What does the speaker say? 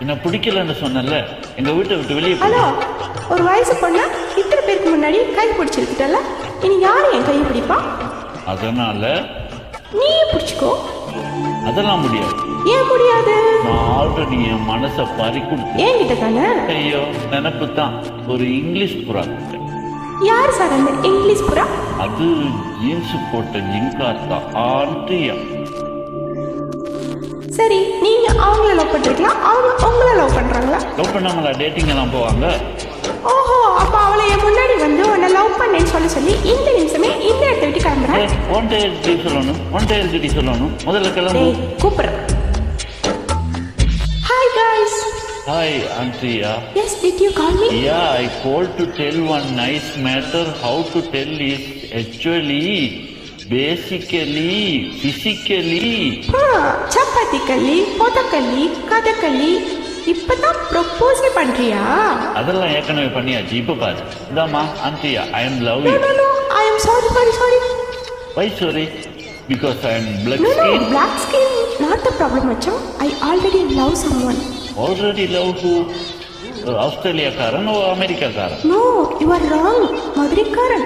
என்ன பிடிக்கலன்னு சொன்னல, எங்க வீட்டை விட்டு வெளியே போ. ஹலோ, ஒரு வயசு பொண்ணா இத்தனை பேருக்கு முன்னாடி கை பிடிச்சிருக்கிட்டல, இனி யாரு என் கையை பிடிப்பா? அதனால நீயே பிடிச்சிக்கோ. அதெல்லாம் முடியாது. ஏன் முடியாது? நான் ஆல்ரெடி என் மனசை பறி கொடுத்து. என்கிட்ட தானே? ஐயோ, நினப்பு தான். ஒரு இங்கிலீஷ் புறா கிட்ட. யார் சார் அந்த இங்கிலீஷ் புறா? அது ஜீன்ஸ் போட்ட ஜிங்காத்தா ஆண்டியா. சரி, நீங்க அவங்கள லவ் பண்றீங்களா, அவங்க உங்களை லவ் பண்றாங்களா? லவ் பண்ணாமலா டேட்டிங் எல்லாம் போவாங்க? ஓஹோ, அப்ப அவளை என் முன்னாடி வந்து உன்னை லவ் பண்ணேன்னு சொல்லி இந்த நிமிஷமே இந்த இடத்த விட்டு கிளம்புறேன். ஒன் டே சொல்லணும், ஒன் டே சொல்லணும். முதல்ல கிளம்பு. கூப்பிடுறேன். Hi guys. Hi, Andrea. Yes, did you call me? Yeah, I called to tell one nice matter. How to tell is actually, basically, physically. சப்பாத்தி கல்லி, பொதக்கல்லி, கதக்கல்லி, இப்பதான் ப்ரொபோஸ் பண்றியா? அதெல்லாம் ஏற்கனவே பண்ணியாச்சு. இப்ப பாரு. இதாமா Andrea, I am love you. No, I am sorry. Why sorry? Because I am black No, skin. black skin not the problem, Macha. I already love someone. Already love who? Australia karan or America karan? No, you are wrong. Madurai karan.